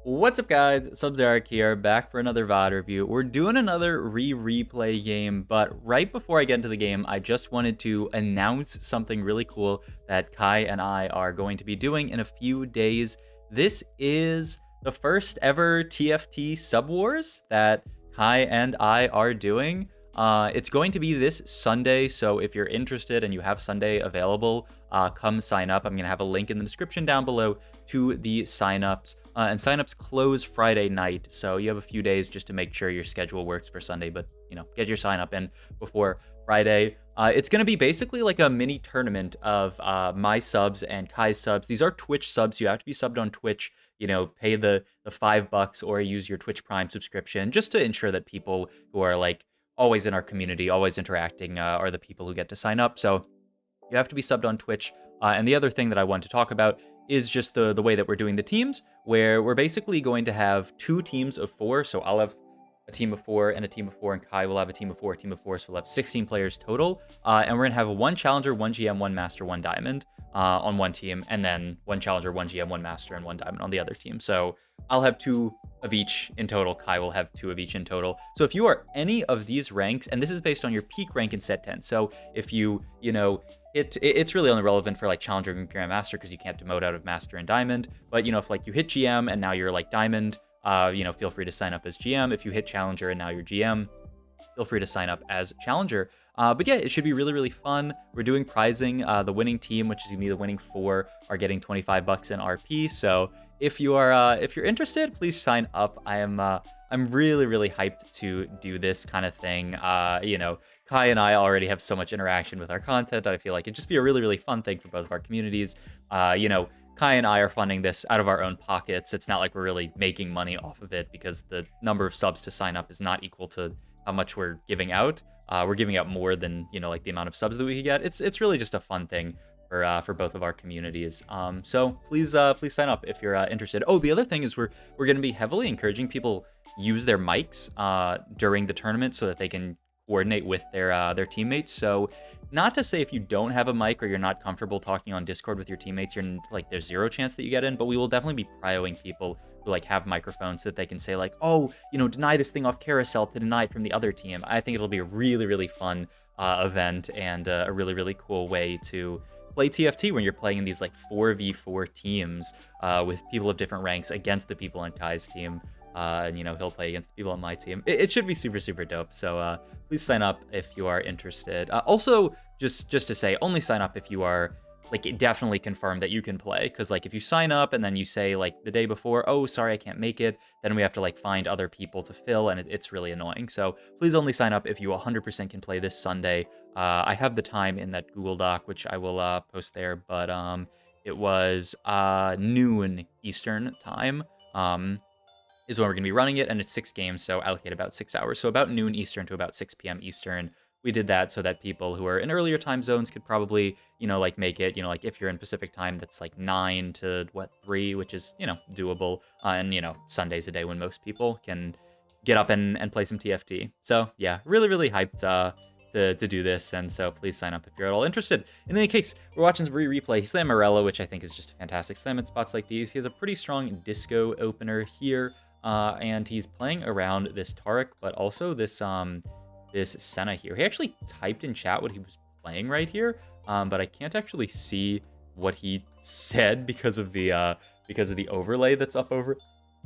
What's up, guys? Sub-Zerek here, back for another VOD review. We're doing another replay game, but right before I get into the game, I just wanted to announce something really cool that Kai and I are going to be doing in a few days. This is the first ever TFT Sub Wars that Kai and I are doing. It's going to be this Sunday, so if you're interested and you have Sunday available, come sign up. I'm going to have a link in the description down below to the signups. And signups close Friday night, so you have a few days just to make sure your schedule works for Sunday, but, get your sign up in before Friday. It's going to be basically like a mini tournament of my subs and Kai's subs. These are Twitch subs, so you have to be subbed on Twitch, pay the $5 or use your Twitch Prime subscription just to ensure that people who are like always in our community, always interacting, are the people who get to sign up. So you have to be subbed on Twitch. And the other thing that I want to talk about is just the way that we're doing the teams, where we're basically going to have 2 teams of 4. So I'll have a team of 4 and a team of 4, and Kai will have a team of 4, so we'll have 16 players total. And we're gonna have 1 challenger, 1 GM, 1 master, 1 diamond on one team, and then 1 challenger, 1 GM, 1 master, and 1 diamond on the other team. So I'll have 2 of each in total. Kai will have 2 of each in total. So if you are any of these ranks, and this is based on your peak rank in set 10. So if it's really only relevant for like challenger and grandmaster because you can't demote out of master and diamond. But if like you hit GM and now you're like diamond, feel free to sign up as GM. If you hit challenger and now you're GM, feel free to sign up as challenger. But yeah, it should be really, really fun. We're doing prizing. The winning team, which is gonna be the winning 4, are getting $25 in RP. So if you're interested, please sign up. I'm really, really hyped to do this kind of thing. Kai and I already have so much interaction with our content. I feel like it'd just be a really, really fun thing for both of our communities. Kai and I are funding this out of our own pockets. It's not like we're really making money off of it because the number of subs to sign up is not equal to how much we're giving out. We're giving out more than, like the amount of subs that we could get. It's really just a fun thing for both of our communities. So please sign up if you're interested. Oh, the other thing is we're going to be heavily encouraging people use their mics during the tournament so that they can coordinate with their teammates. So not to say if you don't have a mic or you're not comfortable talking on Discord with your teammates, there's 0 chance that you get in, but we will definitely be prioing people who like have microphones so that they can say like, oh, deny this thing off carousel to deny it from the other team. I think it'll be a really, really fun event and a really, really cool way to play TFT when you're playing in these like 4v4 teams with people of different ranks against the people on Kai's team. And he'll play against the people on my team. It should be super, super dope. So please sign up if you are interested. Also, just to say, only sign up if you are like definitely confirmed that you can play. Because like if you sign up and then you say like the day before, oh, sorry, I can't make it, then we have to like find other people to fill, and it's really annoying. So please only sign up if you 100% can play this Sunday. I have the time in that Google Doc, which I will post there, but it was noon Eastern time. Is when we're going to be running it, and it's 6 games, so allocate about 6 hours. So about noon Eastern to about 6 p.m. Eastern. We did that so that people who are in earlier time zones could probably, like make it, like if you're in Pacific time, that's like 9 to 3, which is, doable. And, Sunday's a day when most people can get up and play some TFT. So yeah, really, really hyped to do this, and so please sign up if you're at all interested. In any case, we're watching some replay. Slam Morello, which I think is just a fantastic slam in spots like these. He has a pretty strong disco opener here. And he's playing around this Taric, but also this Senna here. He actually typed in chat what he was playing right here, but I can't actually see what he said because of the overlay that's up over.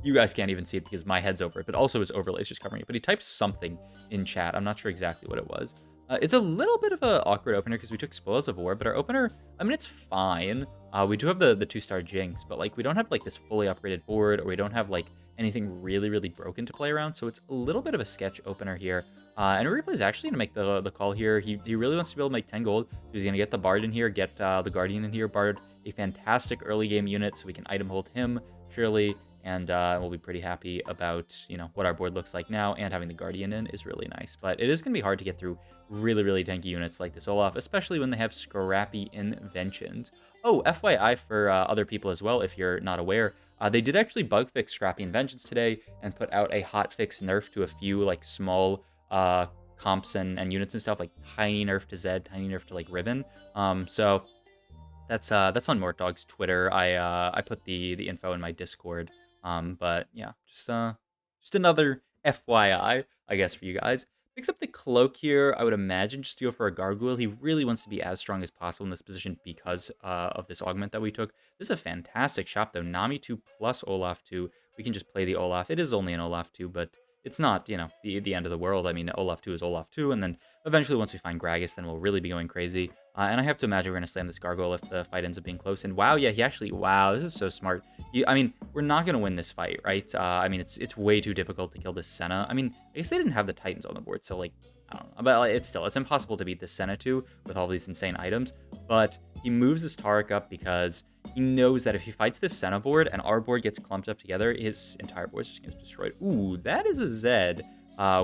You guys can't even see it because my head's over it, but also his overlay is just covering it. But he typed something in chat. I'm not sure exactly what it was. It's a little bit of an awkward opener because we took Spoils of War, but our opener, I mean, it's fine. We do have the 2-star Jinx, but like we don't have like this fully upgraded board, or we don't have like anything really, really broken to play around. So it's a little bit of a sketch opener here. And Replay is actually going to make the call here. He really wants to be able to make 10 gold. So he's going to get the Bard in here, get the Guardian in here. Bard, a fantastic early game unit, so we can item hold him, surely. And we'll be pretty happy about, what our board looks like now, and having the Guardian in is really nice. But it is going to be hard to get through really, really tanky units like this Olaf, especially when they have scrappy inventions. Oh, FYI for other people as well, if you're not aware, they did actually bug fix scrappy inventions today and put out a hotfix nerf to a few like small comps and units and stuff, like tiny nerf to Zed, tiny nerf to like Ribbon. So that's on Mortdog's Twitter. I put the info in my Discord. But yeah, just another FYI, I guess, for you guys. Picks up the cloak here. I would imagine just to go for a gargoyle. He really wants to be as strong as possible in this position because of this augment that we took. This is a fantastic shop, though. Nami 2 plus Olaf 2. We can just play the Olaf. It is only an Olaf 2, but it's not, the end of the world. I mean, Olaf 2 is Olaf 2, and then eventually once we find Gragas, then we'll really be going crazy. And I have to imagine we're going to slam this gargoyle if the fight ends up being close. And wow, yeah, wow, this is so smart. I mean, we're not going to win this fight, right? I mean, it's way too difficult to kill this Senna. I mean, I guess they didn't have the Titans on the board, so, like, I don't know. But it's impossible to beat this Senna 2 with all these insane items. But he moves this Taric up because he knows that if he fights this Senna board and our board gets clumped up together, his entire board is just going to get destroyed. Ooh, that is a Zed,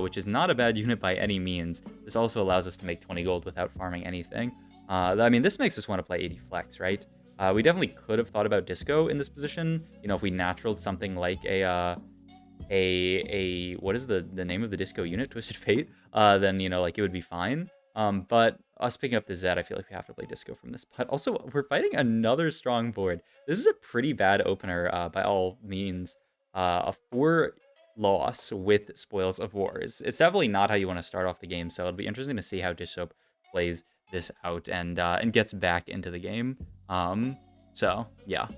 which is not a bad unit by any means. This also allows us to make 20 gold without farming anything. I mean, this makes us want to play 80 flex, right? We definitely could have thought about disco in this position. If we naturaled something like what is the name of the disco unit? Twisted Fate. Then like it would be fine. But us picking up the Zed, I feel like we have to play disco from this. But also, we're fighting another strong board. This is a pretty bad opener by all means. A 4 loss with Spoils of War. It's definitely not how you want to start off the game. So it'll be interesting to see how Dish Soap plays this out and gets back into the game. So yeah.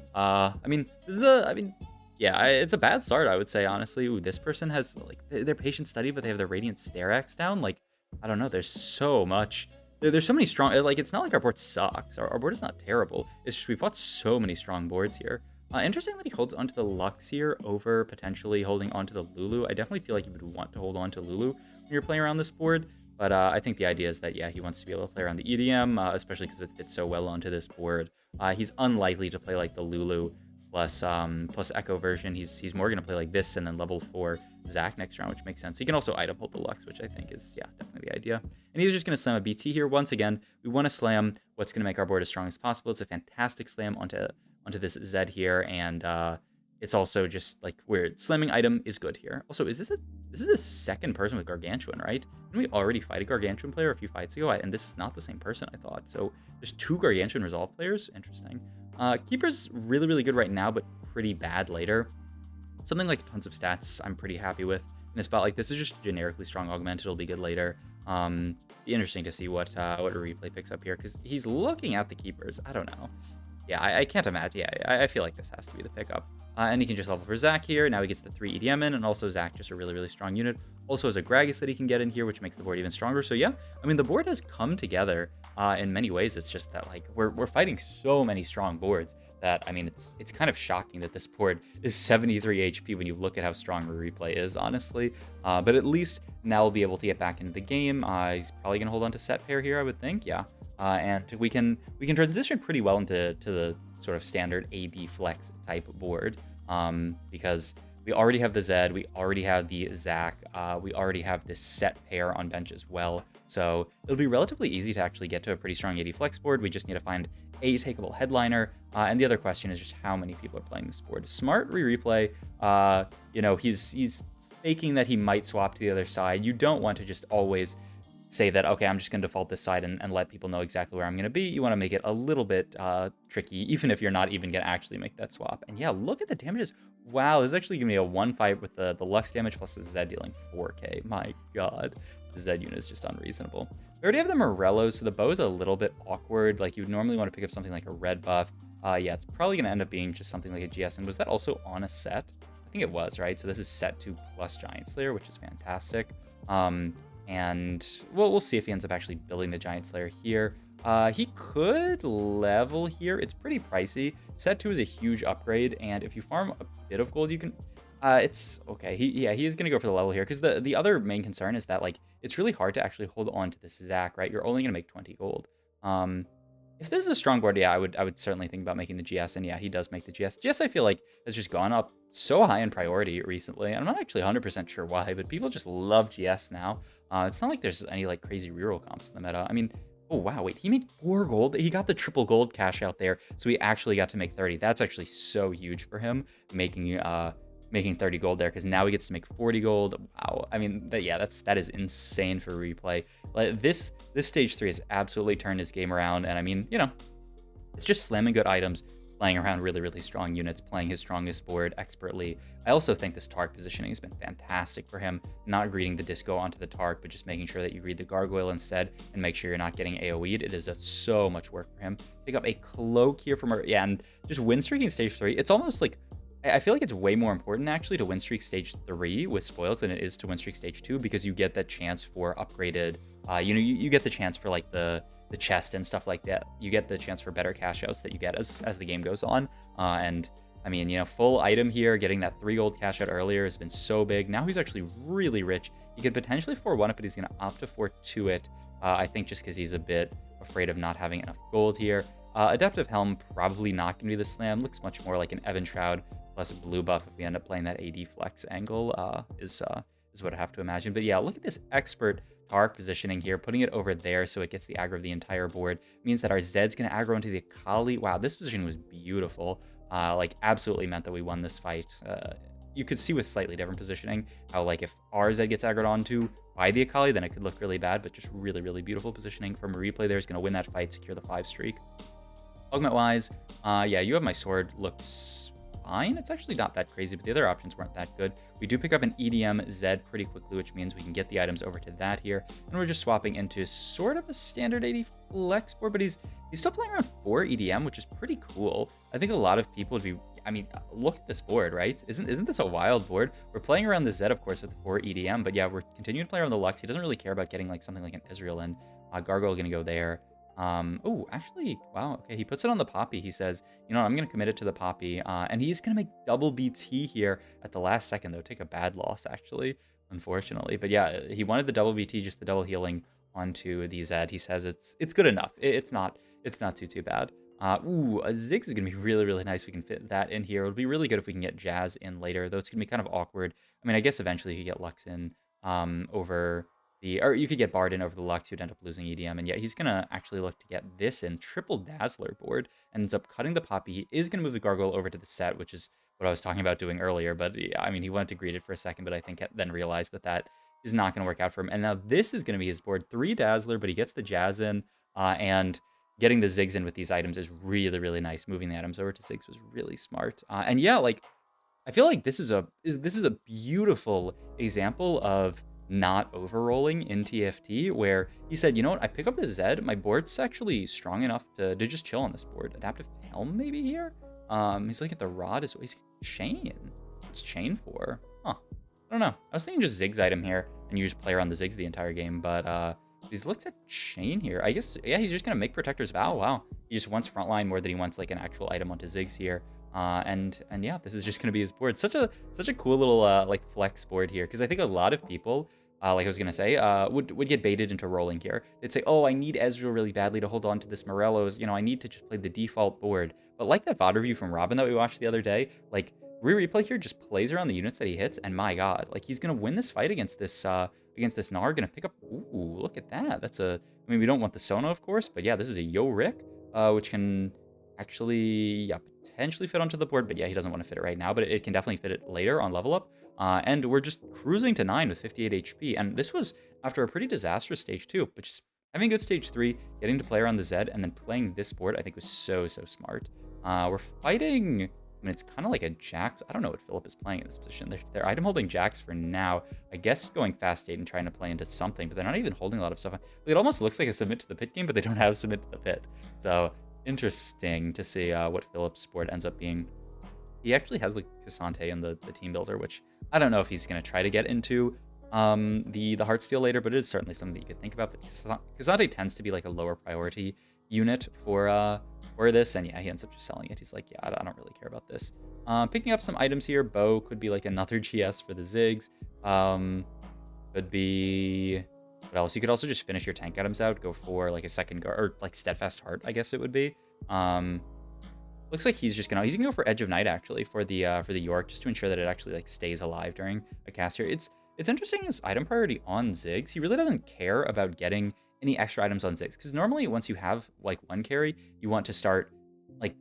Yeah, it's a bad start, I would say, honestly. Ooh, this person has like their patient study, but they have their Radiant Sterax down. Like, I don't know. There's so much. There's so many strong. Like, it's not like our board sucks. Our board is not terrible. It's just we fought so many strong boards here. Interesting that he holds onto the Lux here over potentially holding onto the Lulu. I definitely feel like you would want to hold on to Lulu when you're playing around this board. But I think the idea is that, yeah, he wants to be able to play around the EDM, especially because it fits so well onto this board. He's unlikely to play like the Lulu plus Echo version. He's more going to play like this and then level 4 Zac next round, which makes sense. He can also item hold the Lux, which I think is, yeah, definitely the idea. And he's just going to slam a BT here. Once again, we want to slam what's going to make our board as strong as possible. It's a fantastic slam onto this Zed here, and it's also just like weird. Slamming item is good here. Also, this is a second person with Gargantuan, right? Didn't we already fight a Gargantuan player a few fights ago? And this is not the same person, I thought. So there's 2 Gargantuan Resolve players. Interesting. Keeper's really, really good right now, but pretty bad later. Something like Tons of Stats I'm pretty happy with. In a spot like this is just generically strong augment. It'll be good later. Be interesting to see what a replay picks up here, because he's looking at the Keepers. I don't know. Yeah, I can't imagine. Yeah, I feel like this has to be the pickup. And he can just level for Zac here. Now he gets the 3 EDM in, and also Zac, just a really, really strong unit. Also has a Gragas that he can get in here, which makes the board even stronger. So yeah, I mean, the board has come together in many ways. It's just that, like, we're fighting so many strong boards that, I mean, it's kind of shocking that this board is 73 HP when you look at how strong Replay is, honestly. But at least now we'll be able to get back into the game. He's probably going to hold on to set pair here, I would think. Yeah. And we can transition pretty well into the sort of standard AD flex type board, because we already have the Zed, we already have the Zac, we already have this set pair on bench as well. So it'll be relatively easy to actually get to a pretty strong AD flex board. We just need to find a takeable headliner, and the other question is just how many people are playing this board. Smart replay, he's faking that he might swap to the other side. You don't want to just always say that, okay, I'm just going to default this side and let people know exactly where I'm going to be. You want to make it a little bit tricky, even if you're not even going to actually make that swap. And yeah, look at the damages. Wow, this is actually giving me a 1-5 with the Lux damage plus the Zed dealing 4k. My god, the Zed unit is just unreasonable. We already have the Morellos, so the bow is a little bit awkward. Like, you would normally want to pick up something like a red buff. Yeah, it's probably going to end up being just something like a GS. And was that also on a set? I think it was, right? So this is set 2 plus Giant Slayer, which is fantastic. And we'll see if he ends up actually building the Giant Slayer here. He could level here. It's pretty pricey. Set 2 is a huge upgrade, and if you farm a bit of gold, you can... it's okay. He is going to go for the level here, because the other main concern is that, like, it's really hard to actually hold on to this Zac, right? You're only going to make 20 gold. If this is a strong board, yeah, I would certainly think about making the GS, and yeah, he does make the GS. GS, I feel like, has just gone up so high in priority recently, and I'm not actually 100% sure why, but people just love GS now. It's not like there's any, like, crazy reroll comps in the meta. I mean, oh, wow, wait, he made 4 gold? He got the triple gold cash out there, so he actually got to make 30. That's actually so huge for him, making 30 gold there, because now he gets to make 40 gold. Wow. I mean, that is insane for replay. Like, this stage 3 has absolutely turned his game around, and I mean, it's just slamming good items, playing around really, really strong units, playing his strongest board expertly. I also think this Tark positioning has been fantastic for him, not greeting the disco onto the Tark, but just making sure that you read the Gargoyle instead and make sure you're not getting AoE'd. It is so much work for him. Pick up a Cloak here from her, yeah, and just win streaking stage 3. It's almost like, I feel like it's way more important actually to win streak stage 3 with spoils than it is to win streak stage 2, because you get that chance for upgraded, you get the chance for like the chest and stuff like that. You get the chance for better cash outs that you get as the game goes on. And I mean, full item here, getting that 3 gold cash out earlier has been so big. Now he's actually really rich. He could potentially 4-1 it, but he's going to opt to 4-2 it. I think just because he's a bit afraid of not having enough gold here. Adaptive Helm, probably not going to be the slam. Looks much more like an Evan Shroud plus a blue buff if we end up playing that AD flex angle, is what I have to imagine. But yeah, look at this expert Tark positioning here, putting it over there so it gets the aggro of the entire board. Means that our Zed's going to aggro into the Akali. Wow, this positioning was beautiful. Like, absolutely meant that we won this fight. You could see with slightly different positioning how, like, if our Zed gets aggroed onto by the Akali, then it could look really bad, but just really, really beautiful positioning from a replay there is going to win that fight, secure the 5 streak. Augment-wise, yeah, you have my sword. Looks fine. It's actually not that crazy, but the other options weren't that good. We do pick up an EDM Zed pretty quickly, which means we can get the items over to that here. And we're just swapping into sort of a standard 80 flex board, but he's still playing around 4 EDM, which is pretty cool. I think a lot of people would be, I mean, look at this board, right? Isn't this a wild board? We're playing around the Zed, of course, with the 4 EDM, but yeah, we're continuing to play around the Lux. He doesn't really care about getting like something like an Ezreal, and Gargoyle gonna go there. Oh, actually, wow, okay, he puts it on the Poppy. He says, you know what, I'm going to commit it to the Poppy, and he's going to make double BT here at the last second, though. Take a bad loss, actually, unfortunately. But yeah, he wanted the double BT, just the double healing onto the Zed. He says it's good enough. It's not too bad. Ooh, a Ziggs is going to be really, really nice. We can fit that in here. It would be really good if we can get Jazz in later, though it's going to be kind of awkward. I mean, I guess eventually you could get Lux in over... or you could get Bard in over the Lux, you'd end up losing EDM. And yeah, he's going to actually look to get this in. Triple Dazzler board. Ends up cutting the Poppy. He is going to move the Gargoyle over to the set, which is what I was talking about doing earlier. But yeah, I mean, he wanted to greet it for a second, but I think then realized that is not going to work out for him. And now this is going to be his board. 3 Dazzler, but he gets the Jazz in. And getting the Ziggs in with these items is really, really nice. Moving the items over to Ziggs was really smart. And yeah, like, I feel like this is a beautiful example of not overrolling in TFT, where he said, you know what, I pick up the Zed, my board's actually strong enough to just chill on this board. Adaptive Helm maybe here? He's like at the Rod is Chain. What's Chain for? Huh. I don't know. I was thinking just Ziggs item here, and you just play around the Ziggs the entire game, but he's looked at Chain here. I guess, yeah, he's just gonna make Protector's Vow. Wow. He just wants frontline more than he wants like an actual item onto Ziggs here. And yeah, this is just going to be his board. Such a cool little like flex board here, because I think a lot of people, like I was going to say, would get baited into rolling here. They'd say, oh, I need Ezreal really badly to hold on to this Morello's. You know, I need to just play the default board. But like that VOD review from Robin that we watched the other day, like replay here just plays around the units that he hits, and my god, like he's going to win this fight against this Gnar. Going to pick up, ooh, look at that. That's I mean, we don't want the Sona, of course, but yeah, this is a Yo Rick, which can actually, yeah, potentially fit onto the board, but yeah, he doesn't want to fit it right now, but it can definitely fit it later on level up. And we're just cruising to 9 with 58 HP, and this was after a pretty disastrous stage 2, but just having a good stage 3, getting to play around the Zed, and then playing this board, I think was so smart. We're fighting, I mean, it's kind of like a Jax. I don't know what Philip is playing in this position. They're item holding Jax for now. I guess going fast 8 and trying to play into something, but they're not even holding a lot of stuff. It almost looks like a submit to the pit game, but they don't have submit to the pit. So interesting to see what Philip's board ends up being. He actually has like Cassante in the team builder, which I don't know if he's going to try to get into the Heartsteel later, but it is certainly something that you could think about. But Cassante tends to be like a lower priority unit for this, and yeah, he ends up just selling it. He's like, yeah, I don't really care about this. Picking up some items here. Bow could be like another GS for the Ziggs. Could be... What else? You could also just finish your tank items out, go for like a second guard, or like Steadfast Heart, I guess it would be. Looks like he's gonna go for Edge of Night actually for the York, just to ensure that it actually like stays alive during a cast here. It's interesting, his item priority on Ziggs. He really doesn't care about getting any extra items on Ziggs, because normally once you have like one carry, you want to start like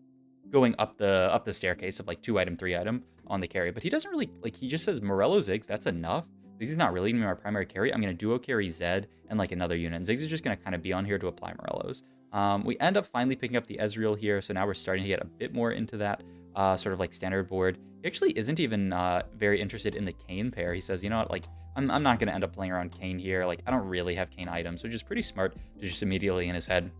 going up the staircase of like 2 item, 3 item on the carry. But he doesn't really, like, he just says Morello Ziggs, that's enough. He's not really my primary carry. I'm going to duo carry Zed and like another unit. And Ziggs is just going to kind of be on here to apply Morellos. We end up finally picking up the Ezreal here, so now we're starting to get a bit more into that sort of like standard board. He actually isn't even very interested in the Kayn pair. He says, you know what, like, I'm not going to end up playing around Kayn here. Like, I don't really have Kayn items, which is pretty smart to just immediately in his head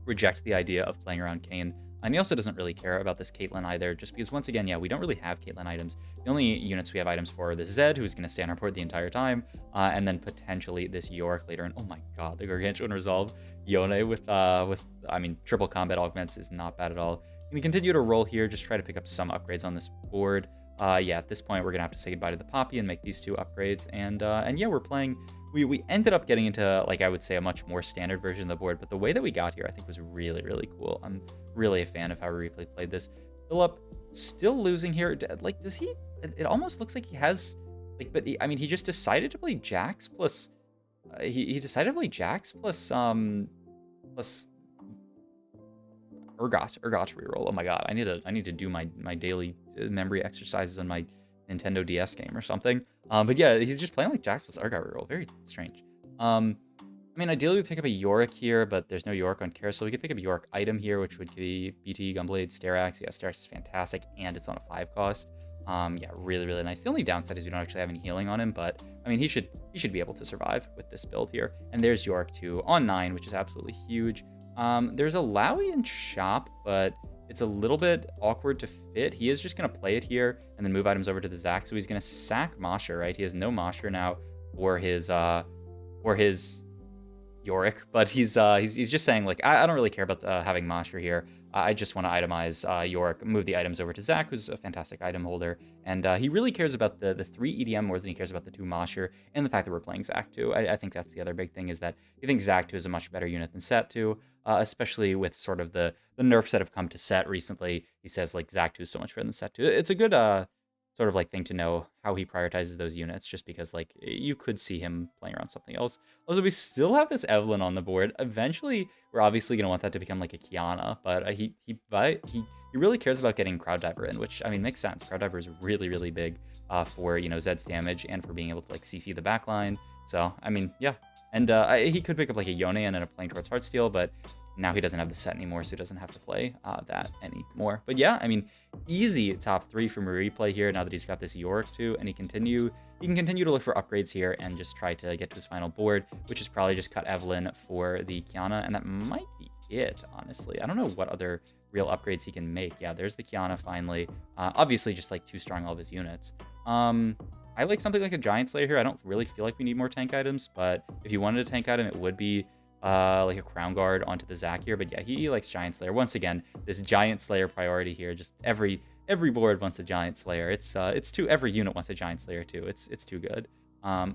reject the idea of playing around Kayn. And he also doesn't really care about this Caitlyn either, just because, once again, yeah, we don't really have Caitlyn items. The only units we have items for are the Zed, who's going to stay on our board the entire time, and then potentially this Yorick later. And oh my god, the Gargantuan Resolve Yone with I mean, triple combat augments is not bad at all. We continue to roll here, just try to pick up some upgrades on this board. Yeah, at this point, we're going to have to say goodbye to the Poppy and make these 2 upgrades. And yeah, we're playing... We ended up getting into, like, I would say, a much more standard version of the board, but the way that we got here, I think, was really, really cool. I'm really a fan of how Replay played this. Philip still losing here. Like, does he... It almost looks like he has... Like, but I mean, he just decided to play Jax plus... he decided to play Jax plus... plus... Urgot reroll. Oh my god, I need to do my daily memory exercises on my Nintendo DS game or something. But yeah, he's just playing like Jax plus Urgot reroll. Very strange. I mean, ideally we pick up a Yorick here, but there's no Yorick on Carousel. We could pick up a Yorick item here, which would be BT, Gunblade, Starax. Yeah, Starax is fantastic, and it's on a 5 cost. Yeah, really, really nice. The only downside is we don't actually have any healing on him, but I mean, he should be able to survive with this build here. And there's Yorick too on 9, which is absolutely huge. There's a Lowy in shop, but it's a little bit awkward to fit. He is just going to play it here and then move items over to the Zac. So he's going to sack Mosher, right? He has no Mosher now or his Yorick, but he's just saying, like, I don't really care about having Mosher here. I just want to itemize Yorick, move the items over to Zac, who's a fantastic item holder. And he really cares about the 3 EDM more than he cares about the 2 Mosher, and the fact that we're playing Zac 2. I think that's the other big thing, is that he thinks Zac 2 is a much better unit than Set 2, especially with sort of the nerfs that have come to Set recently. He says, like, Zac 2 is so much better than Set 2. It's a good sort of like thing to know how he prioritizes those units, just because, like, you could see him playing around something else. Also, we still have this Evelynn on the board. Eventually, we're obviously going to want that to become like a Kiana, but he really cares about getting Crowd Diver in, which, I mean, makes sense. Crowd Diver is really, really big for, you know, Zed's damage and for being able to, like, CC the backline. So, I mean, yeah. And he could pick up like a Yone and end up playing towards Heartsteel, but now he doesn't have the set anymore, so he doesn't have to play that anymore. But yeah, I mean, easy top 3 from a replay here now that he's got this Yorick too, and he can continue to look for upgrades here and just try to get to his final board, which is probably just cut Evelynn for the Kiana, and that might be it, honestly. I don't know what other real upgrades he can make. Yeah, there's the Kiana finally. Obviously, just like too strong all of his units. I like something like a Giant Slayer here. I don't really feel like we need more tank items, but if you wanted a tank item, it would be like a Crown Guard onto the Zac here. But yeah, he likes Giant Slayer. Once again, this Giant Slayer priority here. Just every board wants a Giant Slayer. Every unit wants a Giant Slayer too. It's too good.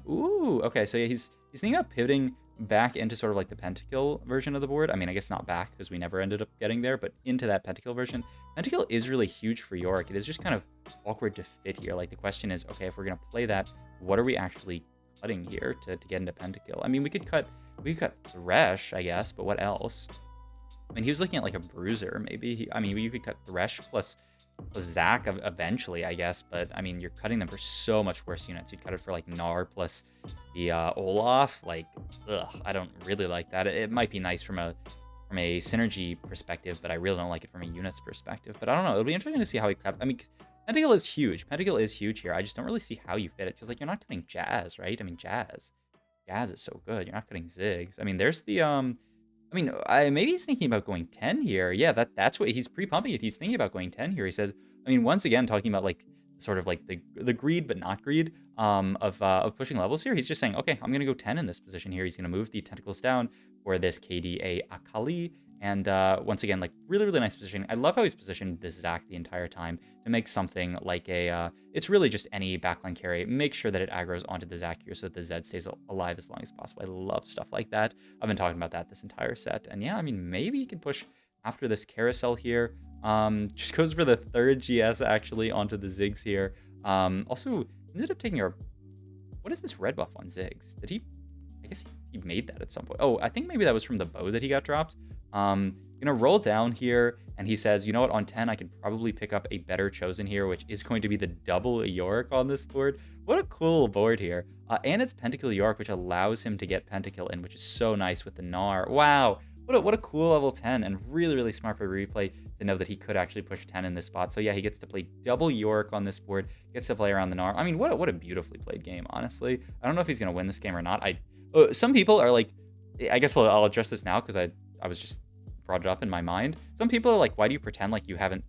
Ooh, okay. So yeah, he's thinking about pivoting back into sort of like the Pentakill version of the board. I mean, I guess not back because we never ended up getting there, but into that Pentakill version. Pentakill is really huge for Yorick. It is just kind of awkward to fit here. Like, the question is, okay, if we're gonna play that, what are we actually cutting here to get into Pentakill? I mean, we could cut Thresh, I guess, but what else? I mean, he was looking at like a Bruiser, maybe. I mean, you could cut Thresh plus Zac eventually, I guess, but I mean, you're cutting them for so much worse units. You'd cut it for like Gnar plus the Olaf. Like, ugh, I don't really like that. It might be nice from a synergy perspective, but I really don't like it from a units perspective. But I don't know. It'll be interesting to see how he cut. I mean, Pentakill is huge. Pentakill is huge here. I just don't really see how you fit it, because like, you're not cutting Jazz, right? I mean, Jazz is so good. You're not cutting Ziggs. I mean, there's the I mean, maybe he's thinking about going 10 here. Yeah, that's what he's pre-pumping it. He's thinking about going 10 here. He says, I mean, once again, talking about like sort of like the greed but not greed of pushing levels here. He's just saying, okay, I'm gonna go 10 in this position here. He's gonna move the tentacles down for this KDA Akali. And once again, like, really, really nice position. I love how he's positioned this Zac the entire time to make something like a, it's really just any backline carry. Make sure that it aggroes onto the Zac here so that the Zed stays alive as long as possible. I love stuff like that. I've been talking about that this entire set. And yeah, I mean, maybe he can push after this carousel here. Just goes for the 3rd GS actually onto the Ziggs here. Also ended up taking our, what is this red buff on Ziggs? Did he, I guess he made that at some point. Oh, I think maybe that was from the bow that he got dropped. Gonna roll down here, and he says, you know what, on 10 I could probably pick up a better Chosen here, which is going to be the double Yorick on this board. What a cool board here. And it's Pentakill Yorick, which allows him to get Pentakill in, which is so nice with the Gnar. Wow, what a cool level 10, and really, really smart for Replay to know that he could actually push 10 in this spot. So yeah, he gets to play double York on this board, gets to play around the Gnar. I mean, what a beautifully played game, honestly. I don't know if he's going to win this game or not. Some people are like, I guess I'll address this now because I was just brought it up in my mind. Some people are like, why do you pretend like you haven't,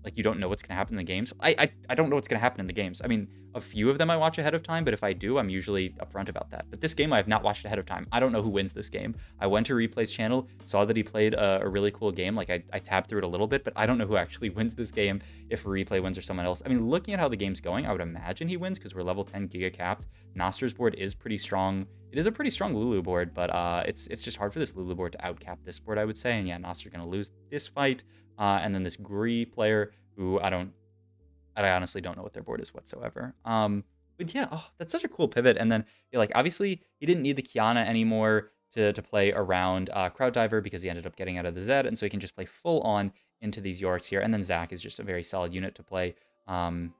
like you don't know what's going to happen in the games? I don't know what's going to happen in the games. I mean, a few of them I watch ahead of time, but if I do, I'm usually upfront about that. But this game I have not watched ahead of time. I don't know who wins this game. I went to Replay's channel, saw that he played a really cool game. Like I tabbed through it a little bit, but I don't know who actually wins this game, if Replay wins or someone else. I mean, looking at how the game's going, I would imagine he wins because we're level 10 Giga capped. Noster's board is pretty strong. It is a pretty strong Lulu board, but it's just hard for this Lulu board to outcap this board, I would say. And yeah, Noster's going to lose this fight. And then this Gree player, who I honestly don't know what their board is whatsoever. But yeah, oh, that's such a cool pivot. And then, yeah, like, obviously, he didn't need the Kiana anymore to play around Crowd Diver because he ended up getting out of the Zed, and so he can just play full on into these Yorks here. And then Zach is just a very solid unit to play.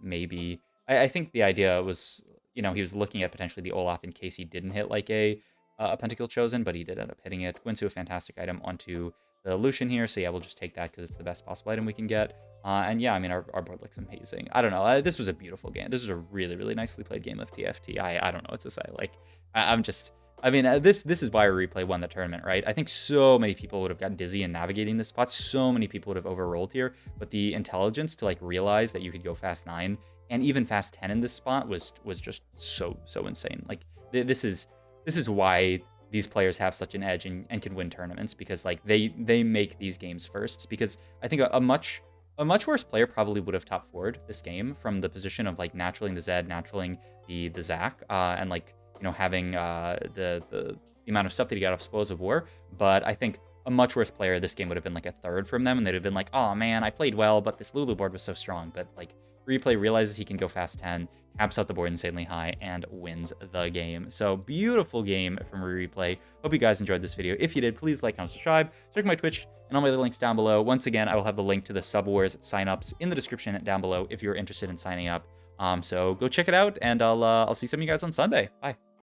Maybe I think the idea was, you know, he was looking at potentially the Olaf in case he didn't hit like a Pentakill Chosen, but he did end up hitting it. Guinsoo, a fantastic item onto the Lucian here. So yeah, we'll just take that because it's the best possible item we can get. And yeah, I mean, our board looks amazing. I don't know. This was a beautiful game. This was a really, really nicely played game of TFT. I don't know what to say. Like, I mean, this is why Replay won the tournament, right? I think so many people would have gotten dizzy in navigating this spot. So many people would have overrolled here. But the intelligence to like realize that you could go fast 9 and even fast 10 in this spot was just so insane. Like, this is why these players have such an edge and can win tournaments, because like they make these games firsts. Because I think a much worse player probably would have top forward this game from the position of like naturaling the Zed, naturaling the Zac, and like, you know, having the amount of stuff that he got off Spoils of War. But I think a much worse player, this game would have been like a third from them, and they'd have been like, oh man, I played well, but this Lulu board was so strong. But like, Replay realizes he can go fast 10, caps out the board insanely high, and wins the game. So beautiful game from Replay. Hope you guys enjoyed this video. If you did, please like, comment, subscribe. Check my Twitch and all my other links down below. Once again, I will have the link to the Subwars signups in the description down below if you're interested in signing up. So go check it out, and I'll see some of you guys on Sunday. Bye.